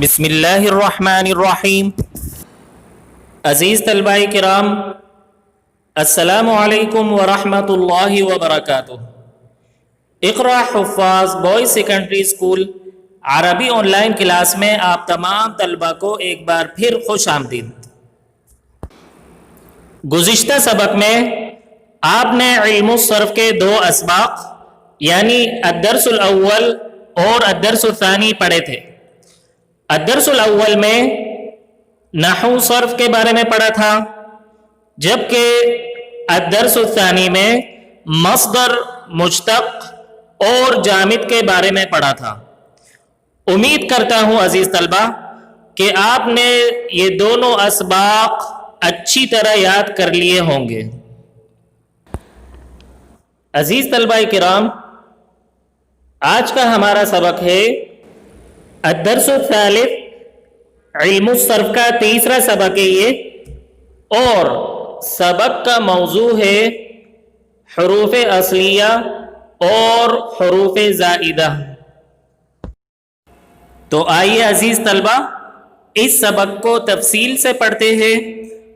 بسم اللہ الرحمن الرحیم۔ عزیز طلباء کرام، السلام علیکم ورحمۃ اللہ وبرکاتہ۔ اقرا حفاظ بوائز سیکنڈری اسکول عربی آن لائن کلاس میں آپ تمام طلباء کو ایک بار پھر خوش آمدید۔ گزشتہ سبق میں آپ نے علم الصرف کے دو اسباق یعنی الدرس الاول اور الدرس الثانی پڑھے تھے۔ الدرس الاول میں نحو صرف کے بارے میں پڑھا تھا، جبکہ الدرس الثانی میں مصدر، مشتق اور جامد کے بارے میں پڑھا تھا۔ امید کرتا ہوں عزیز طلبہ کہ آپ نے یہ دونوں اسباق اچھی طرح یاد کر لیے ہوں گے۔ عزیز طلبہ کرام، آج کا ہمارا سبق ہے الدرس الثالث، علم الصرف کا تیسرا سبق ہے یہ، اور سبق کا موضوع ہے حروف اصلیہ اور حروف زائدہ۔ تو آئیے عزیز طلبہ اس سبق کو تفصیل سے پڑھتے ہیں۔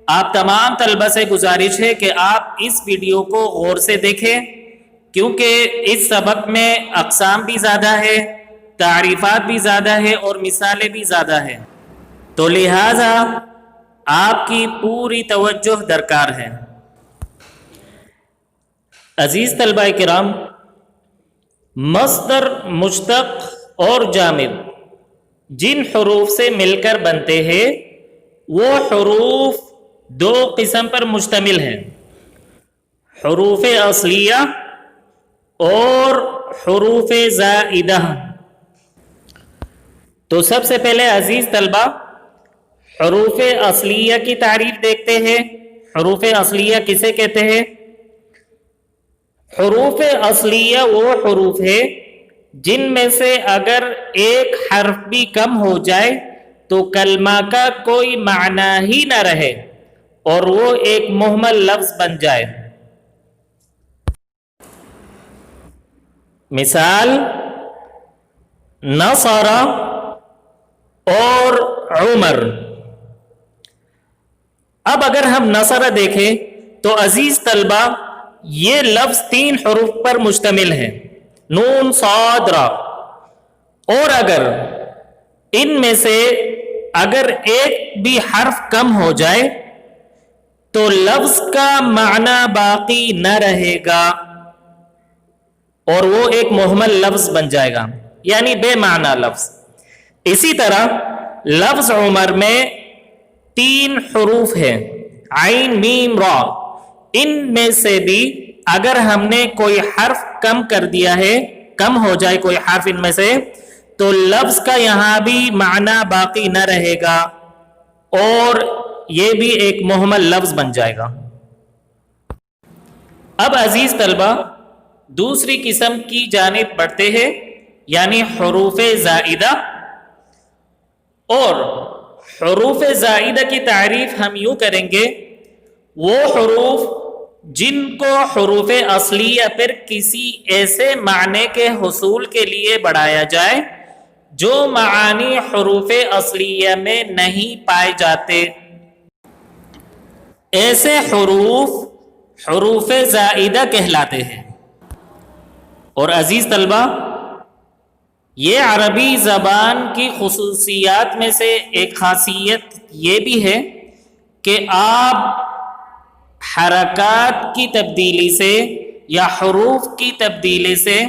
آپ تمام طلبہ سے گزارش ہے کہ آپ اس ویڈیو کو غور سے دیکھیں، کیونکہ اس سبق میں اقسام بھی زیادہ ہے، تعریفات بھی زیادہ ہے اور مثالیں بھی زیادہ ہیں، تو لہٰذا آپ کی پوری توجہ درکار ہے۔ عزیز طلبہ کرام، مصدر، مشتق اور جامد جن حروف سے مل کر بنتے ہیں وہ حروف دو قسم پر مشتمل ہیں، حروف اصلیہ اور حروف زائدہ۔ تو سب سے پہلے عزیز طلبہ حروف اصلیہ کی تعریف دیکھتے ہیں۔ حروف اصلیہ کسے کہتے ہیں؟ حروف اصلیہ وہ حروف ہے جن میں سے اگر ایک حرف بھی کم ہو جائے تو کلمہ کا کوئی معنی ہی نہ رہے اور وہ ایک مہمل لفظ بن جائے۔ مثال نصر اور عمر۔ اب اگر ہم نصر دیکھیں تو عزیز طلبہ یہ لفظ تین حروف پر مشتمل ہے، نون، صاد، را، اور اگر ان میں سے اگر ایک بھی حرف کم ہو جائے تو لفظ کا معنی باقی نہ رہے گا اور وہ ایک مہمل لفظ بن جائے گا، یعنی بے معنی لفظ۔ اسی طرح لفظ عمر میں تین حروف ہیں، عین، میم، را۔ ان میں سے بھی اگر ہم نے کوئی حرف کم کر دیا ہے، کم ہو جائے کوئی حرف ان میں سے، تو لفظ کا یہاں بھی معنی باقی نہ رہے گا اور یہ بھی ایک مہمل لفظ بن جائے گا۔ اب عزیز طلبہ دوسری قسم کی جانب بڑھتے ہیں، یعنی حروف زائدہ۔ اور حروف زائدہ کی تعریف ہم یوں کریں گے، وہ حروف جن کو حروف اصلیہ پر کسی ایسے معنی کے حصول کے لیے بڑھایا جائے جو معانی حروف اصلیہ میں نہیں پائے جاتے، ایسے حروف حروف زائدہ کہلاتے ہیں۔ اور عزیز طلبہ یہ عربی زبان کی خصوصیات میں سے ایک خاصیت یہ بھی ہے کہ آپ حرکات کی تبدیلی سے یا حروف کی تبدیلی سے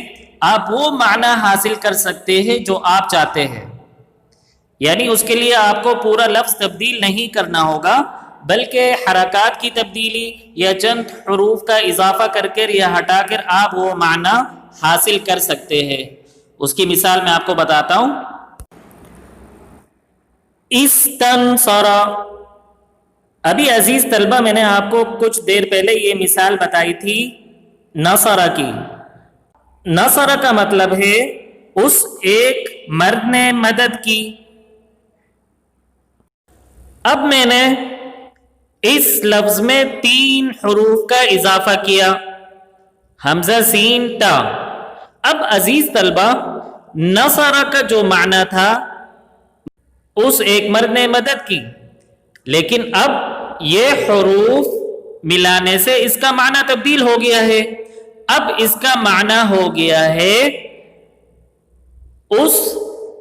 آپ وہ معنی حاصل کر سکتے ہیں جو آپ چاہتے ہیں، یعنی اس کے لیے آپ کو پورا لفظ تبدیل نہیں کرنا ہوگا، بلکہ حرکات کی تبدیلی یا چند حروف کا اضافہ کر کر یا ہٹا کر آپ وہ معنی حاصل کر سکتے ہیں۔ اس کی مثال میں آپ کو بتاتا ہوں۔ استنصر، ابھی عزیز طلبہ میں نے آپ کو کچھ دیر پہلے یہ مثال بتائی تھی نصر کی۔ نصر کا مطلب ہے اس ایک مرد نے مدد کی۔ اب میں نے اس لفظ میں تین حروف کا اضافہ کیا، حمزہ، سین، تا۔ اب عزیز طلبہ نصر کا جو معنی تھا اس ایک مرد نے مدد کی، لیکن اب یہ حروف ملانے سے اس کا معنی تبدیل ہو گیا ہے. اب اس کا معنی ہو گیا ہے اس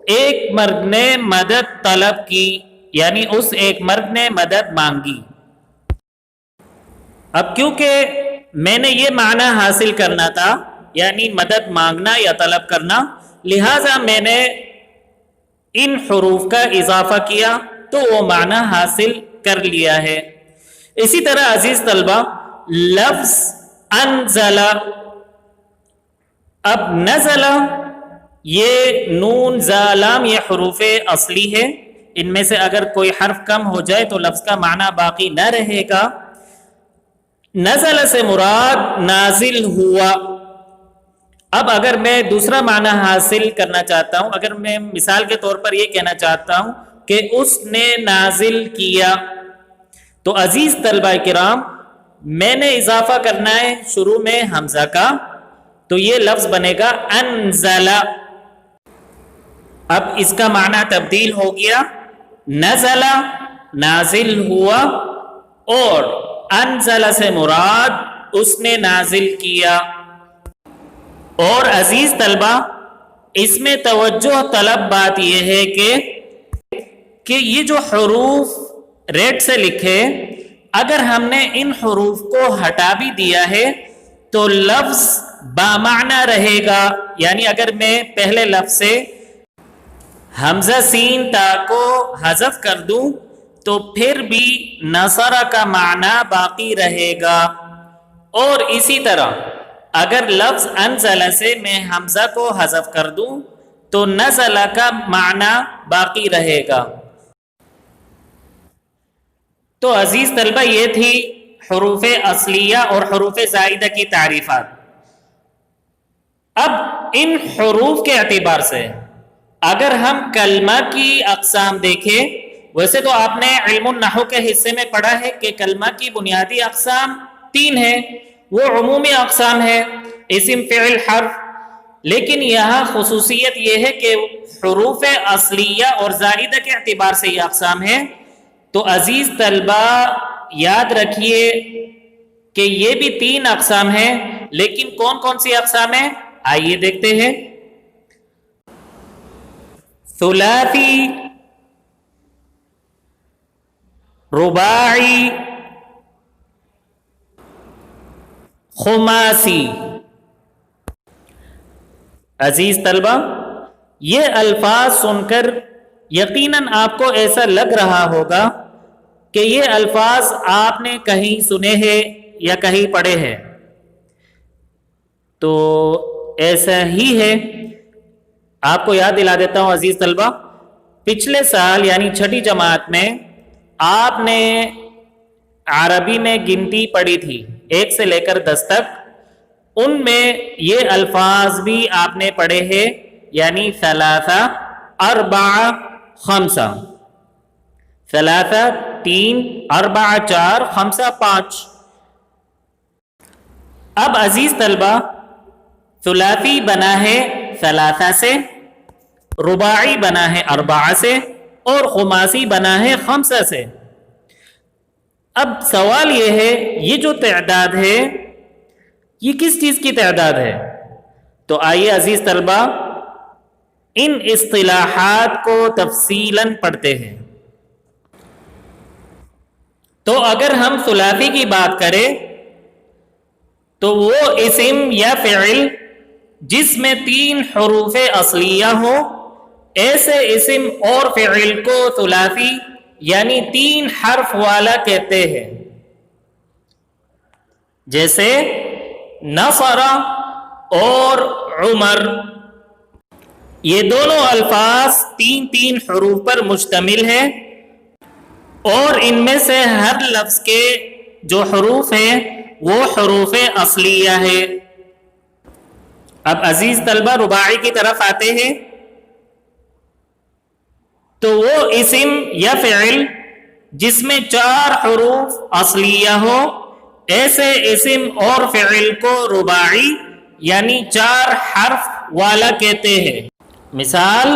ایک مرد نے مدد طلب کی، یعنی اس ایک مرد نے مدد مانگی. اب کیونکہ میں نے یہ معنی حاصل کرنا تھا، یعنی مدد مانگنا یا طلب کرنا، لہذا میں نے ان حروف کا اضافہ کیا تو وہ معنی حاصل کر لیا ہے. اسی طرح عزیز طلبہ لفظ انزل، اب نزل یہ نون زا لام یہ حروف اصلی ہے، ان میں سے اگر کوئی حرف کم ہو جائے تو لفظ کا معنی باقی نہ رہے گا. نزل سے مراد نازل ہوا. اب اگر میں دوسرا معنی حاصل کرنا چاہتا ہوں، اگر میں مثال کے طور پر یہ کہنا چاہتا ہوں کہ اس نے نازل کیا، تو عزیز طلبہ کرام میں نے اضافہ کرنا ہے شروع میں حمزہ کا، تو یہ لفظ بنے گا انزل. اب اس کا معنی تبدیل ہو گیا، نزل نازل ہوا، اور انزل سے مراد اس نے نازل کیا. اور عزیز طلبہ اس میں توجہ طلب بات یہ ہے کہ یہ جو حروف ریڈ سے لکھے، اگر ہم نے ان حروف کو ہٹا بھی دیا ہے تو لفظ بامعنی رہے گا. یعنی اگر میں پہلے لفظ سے حمزہ سین تا کو حذف کر دوں تو پھر بھی نصر کا معنی باقی رہے گا. اور اسی طرح اگر لفظ انزل سے میں حمزہ کو حذف کر دوں تو نزل کا معنی باقی رہے گا. تو عزیز طلبہ یہ تھی حروف اصلیہ اور حروف زائدہ کی تعریفات. اب ان حروف کے اعتبار سے اگر ہم کلمہ کی اقسام دیکھیں، ویسے تو آپ نے علم النحو کے حصے میں پڑھا ہے کہ کلمہ کی بنیادی اقسام 3 ہیں، وہ عمومی اقسام ہے، اسم فعل حرف. لیکن یہاں خصوصیت یہ ہے کہ حروف اصلیہ اور زائدہ کے اعتبار سے یہ اقسام ہیں. تو عزیز طلبہ یاد رکھیے کہ یہ بھی 3 اقسام ہیں، لیکن کون کون سی اقسام ہیں آئیے دیکھتے ہیں. ثلاثی، رباعی، خماسی. عزیز طلبہ یہ الفاظ سن کر یقیناً آپ کو ایسا لگ رہا ہوگا کہ یہ الفاظ آپ نے کہیں سنے ہیں یا کہیں پڑھے ہیں. تو ایسا ہی ہے. آپ کو یاد دلا دیتا ہوں عزیز طلبہ، پچھلے سال یعنی 6ٹھی جماعت میں آپ نے عربی میں گنتی پڑھی تھی 1 سے لے کر 10 تک. ان میں یہ الفاظ بھی آپ نے پڑھے ہیں، یعنی ثلاثہ، اربعہ، خمسہ. ثلاثہ 3، اربعہ 4، خمسہ 5. اب عزیز طلبہ ثلاثی بنا ہے ثلاثہ سے، رباعی بنا ہے اربعہ سے، اور خماسی بنا ہے خمسہ سے. اب سوال یہ ہے یہ جو تعداد ہے یہ کس چیز کی تعداد ہے؟ تو آئیے عزیز طلبہ ان اصطلاحات کو تفصیلاً پڑھتے ہیں. تو اگر ہم ثلاثی کی بات کریں تو وہ اسم یا فعل جس میں 3 حروف اصلیہ ہو، ایسے اسم اور فعل کو ثلاثی یعنی 3 حرف والا کہتے ہیں. جیسے نصر اور عمر، یہ دونوں الفاظ 3 حروف پر مشتمل ہیں، اور ان میں سے ہر لفظ کے جو حروف ہیں وہ حروف اصلیہ ہے. اب عزیز طلبہ رباعی کی طرف آتے ہیں. تو وہ اسم یا فعل جس میں 4 حروف اصلیہ ہو، ایسے اسم اور فعل کو رباعی یعنی 4 حرف والا کہتے ہیں. مثال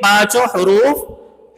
5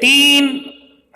3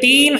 3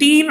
3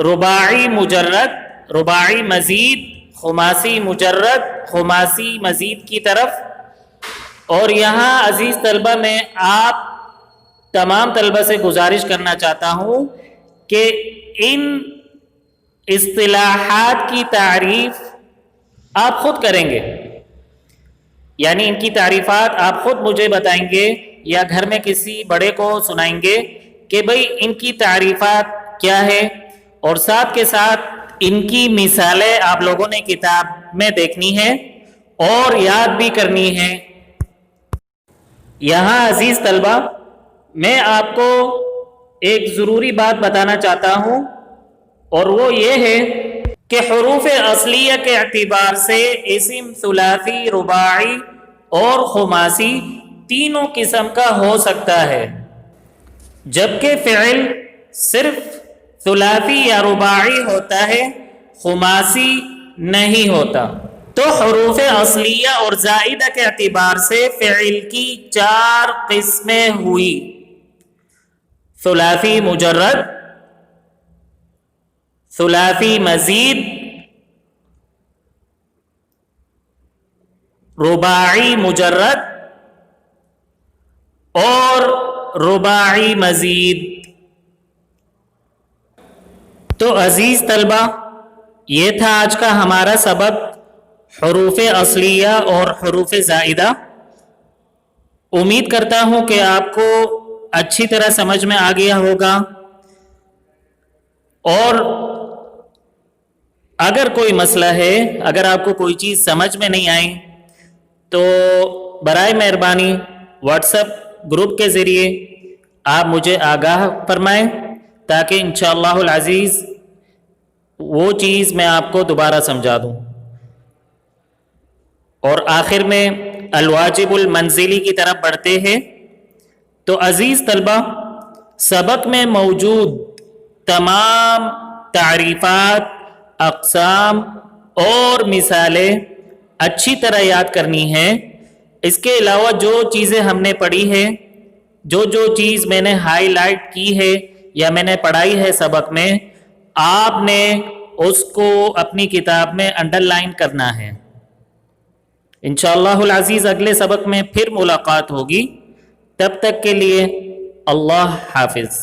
رباعی مجرد، رباعی مزید، خماسی مجرد، خماسی مزید کی طرف. اور یہاں عزیز طلبہ میں آپ تمام طلبہ سے گزارش کرنا چاہتا ہوں کہ ان اصطلاحات کی تعریف آپ خود کریں گے، یعنی ان کی تعریفات آپ خود مجھے بتائیں گے یا گھر میں کسی بڑے کو سنائیں گے کہ بھئی ان کی تعریفات کیا ہے، اور ساتھ کے ساتھ ان کی مثالیں آپ لوگوں نے کتاب میں دیکھنی ہے اور یاد بھی کرنی ہے. یہاں عزیز طلبہ میں آپ کو ایک ضروری بات بتانا چاہتا ہوں، اور وہ یہ ہے کہ حروف اصلیہ کے اعتبار سے اسم ثلاثی، رباعی اور خماسی تینوں قسم کا ہو سکتا ہے، جبکہ فعل صرف ثلاثی یا رباعی ہوتا ہے، خماسی نہیں ہوتا. تو حروف اصلیہ اور زائدہ کے اعتبار سے فعل کی 4 قسمیں ہوئی: ثلاثی مجرد، ثلاثی مزید، رباعی مجرد اور رباعی مزید. تو عزیز طلبہ یہ تھا آج کا ہمارا سبق، حروف اصلیہ اور حروف زائدہ. امید کرتا ہوں کہ آپ کو اچھی طرح سمجھ میں آ گیا ہوگا، اور اگر کوئی مسئلہ ہے، اگر آپ کو کوئی چیز سمجھ میں نہیں آئی تو برائے مہربانی واٹس ایپ گروپ کے ذریعے آپ مجھے آگاہ فرمائیں، تاکہ انشاءاللہ العزیز وہ چیز میں آپ کو دوبارہ سمجھا دوں. اور آخر میں الواجب المنزلی کی طرف بڑھتے ہیں. تو عزیز طلبہ سبق میں موجود تمام تعریفات، اقسام اور مثالیں اچھی طرح یاد کرنی ہیں. اس کے علاوہ جو چیزیں ہم نے پڑھی ہیں، جو چیز میں نے ہائی لائٹ کی ہے یا میں نے پڑھائی ہے سبق میں، آپ نے اس کو اپنی کتاب میں انڈر لائن کرنا ہے. انشاءاللہ العزیز اگلے سبق میں پھر ملاقات ہوگی. تب تک کے لیے اللہ حافظ.